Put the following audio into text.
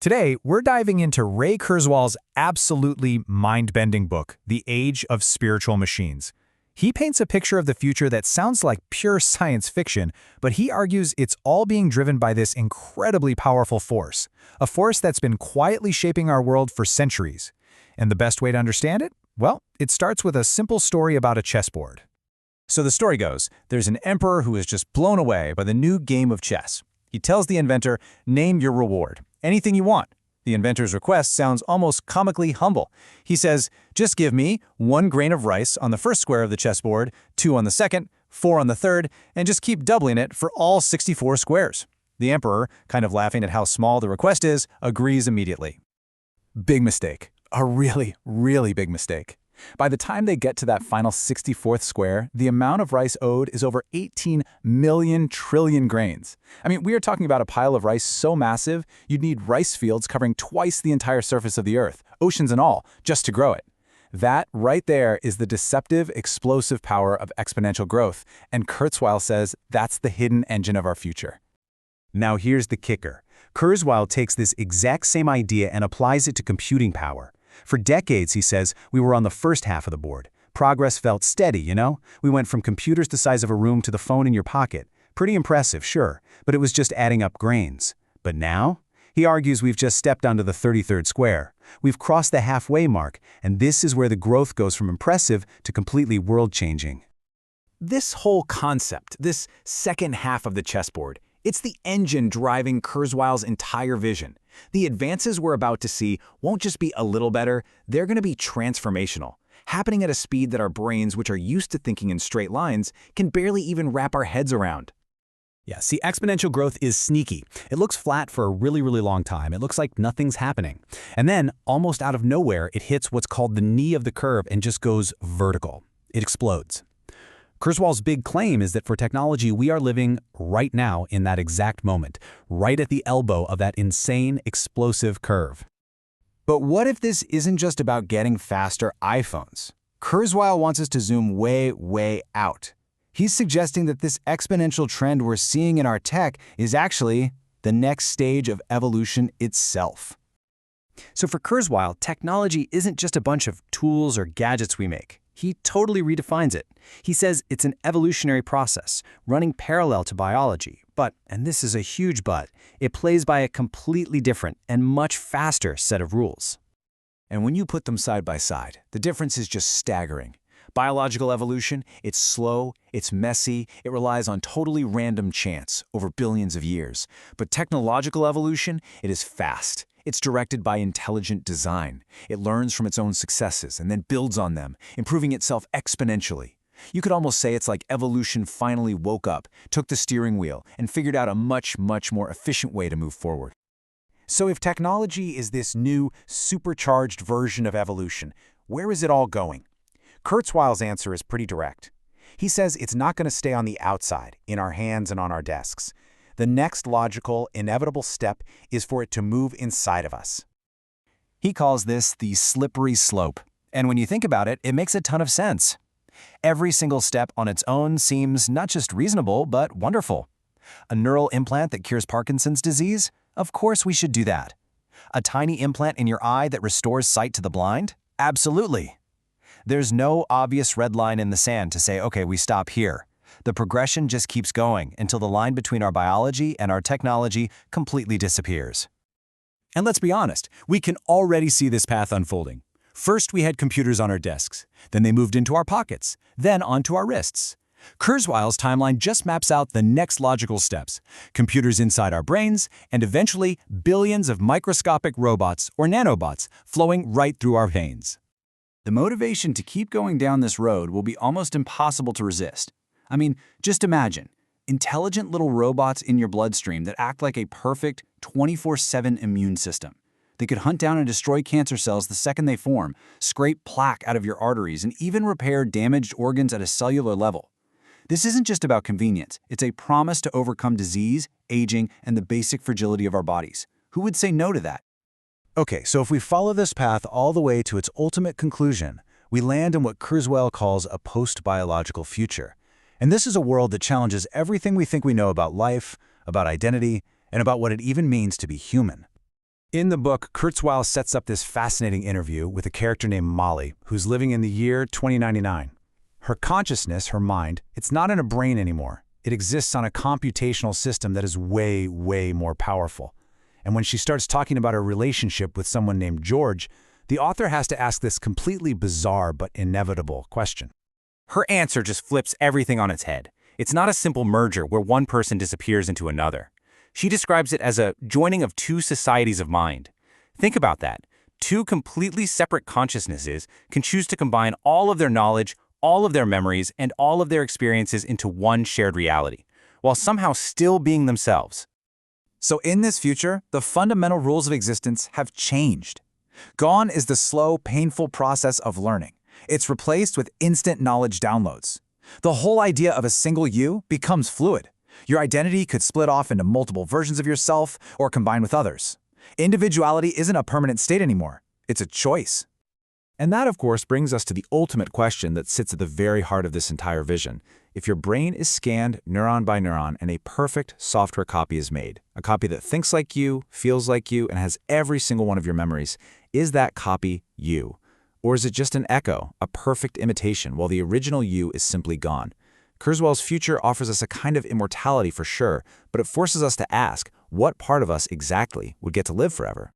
Today, we're diving into Ray Kurzweil's absolutely mind-bending book, The Age of Spiritual Machines. He paints a picture of the future that sounds like pure science fiction, but he argues it's all being driven by this incredibly powerful force, a force that's been quietly shaping our world for centuries. And the best way to understand it? Well, it starts with a simple story about a chessboard. So the story goes, there's an emperor who is just blown away by the new game of chess. He tells the inventor, name your reward, anything you want. The inventor's request sounds almost comically humble. He says, just give me 1 grain of rice on the first square of the chessboard, 2 on the second, 4 on the third, and just keep doubling it for all 64 squares. The emperor, kind of laughing at how small the request is, agrees immediately. Big mistake. A really, really big mistake. By the time they get to that final 64th square, the amount of rice owed is over 18 million trillion grains. I mean, we are talking about a pile of rice so massive, you'd need rice fields covering twice the entire surface of the Earth, oceans and all, just to grow it. That right there is the deceptive, explosive power of exponential growth, and Kurzweil says that's the hidden engine of our future. Now here's the kicker. Kurzweil takes this exact same idea and applies it to computing power. For decades, he says, we were on the first half of the board. Progress felt steady, you know? We went from computers the size of a room to the phone in your pocket. Pretty impressive, sure, but it was just adding up grains. But now? He argues we've just stepped onto the 33rd square. We've crossed the halfway mark, and this is where the growth goes from impressive to completely world-changing. This whole concept, this second half of the chessboard, it's the engine driving Kurzweil's entire vision. The advances we're about to see won't just be a little better, they're going to be transformational, happening at a speed that our brains, which are used to thinking in straight lines, can barely even wrap our heads around. Yeah, see, exponential growth is sneaky. It looks flat for a really, really long time. It looks like nothing's happening. And then, almost out of nowhere, it hits what's called the knee of the curve and just goes vertical. It explodes. Kurzweil's big claim is that for technology, we are living right now in that exact moment, right at the elbow of that insane, explosive curve. But what if this isn't just about getting faster iPhones? Kurzweil wants us to zoom way, way out. He's suggesting that this exponential trend we're seeing in our tech is actually the next stage of evolution itself. So for Kurzweil, technology isn't just a bunch of tools or gadgets we make. He totally redefines it. He says it's an evolutionary process, running parallel to biology. But, and this is a huge but, it plays by a completely different and much faster set of rules. And when you put them side by side, the difference is just staggering. Biological evolution, it's slow, it's messy, it relies on totally random chance over billions of years. But technological evolution, it is fast. It's directed by intelligent design. It learns from its own successes and then builds on them, improving itself exponentially. You could almost say it's like evolution finally woke up, took the steering wheel, and figured out a much more efficient way to move forward. So if technology is this new, supercharged version of evolution, where is it all going? Kurzweil's answer is pretty direct. He says it's not going to stay on the outside, in our hands and on our desks. The next logical, inevitable step is for it to move inside of us. He calls this the slippery slope. And when you think about it, it makes a ton of sense. Every single step on its own seems not just reasonable, but wonderful. A neural implant that cures Parkinson's disease? Of course we should do that. A tiny implant in your eye that restores sight to the blind? Absolutely. There's no obvious red line in the sand to say, okay, we stop here. The progression just keeps going until the line between our biology and our technology completely disappears. And let's be honest, we can already see this path unfolding. First, we had computers on our desks. Then they moved into our pockets. Then onto our wrists. Kurzweil's timeline just maps out the next logical steps. Computers inside our brains, and eventually billions of microscopic robots or nanobots flowing right through our veins. The motivation to keep going down this road will be almost impossible to resist. I mean, just imagine, intelligent little robots in your bloodstream that act like a perfect 24/7 immune system. They could hunt down and destroy cancer cells the second they form, scrape plaque out of your arteries, and even repair damaged organs at a cellular level. This isn't just about convenience. It's a promise to overcome disease, aging, and the basic fragility of our bodies. Who would say no to that? Okay, so if we follow this path all the way to its ultimate conclusion, we land in what Kurzweil calls a post-biological future. And this is a world that challenges everything we think we know about life, about identity, and about what it even means to be human. In the book, Kurzweil sets up this fascinating interview with a character named Molly, who's living in the year 2099. Her consciousness, her mind, it's not in a brain anymore. It exists on a computational system that is way, way more powerful. And when she starts talking about her relationship with someone named George, the author has to ask this completely bizarre but inevitable question. Her answer just flips everything on its head. It's not a simple merger where one person disappears into another. She describes it as a joining of two societies of mind. Think about that. Two completely separate consciousnesses can choose to combine all of their knowledge, all of their memories, and all of their experiences into one shared reality, while somehow still being themselves. So in this future, the fundamental rules of existence have changed. Gone is the slow, painful process of learning. It's replaced with instant knowledge downloads. The whole idea of a single you becomes fluid. Your identity could split off into multiple versions of yourself or combine with others. Individuality isn't a permanent state anymore. It's a choice. And that, of course, brings us to the ultimate question that sits at the very heart of this entire vision. If your brain is scanned neuron by neuron and a perfect software copy is made, a copy that thinks like you, feels like you, and has every single one of your memories, is that copy you? Or is it just an echo, a perfect imitation, while the original you is simply gone? Kurzweil's future offers us a kind of immortality for sure, but it forces us to ask, what part of us exactly would get to live forever?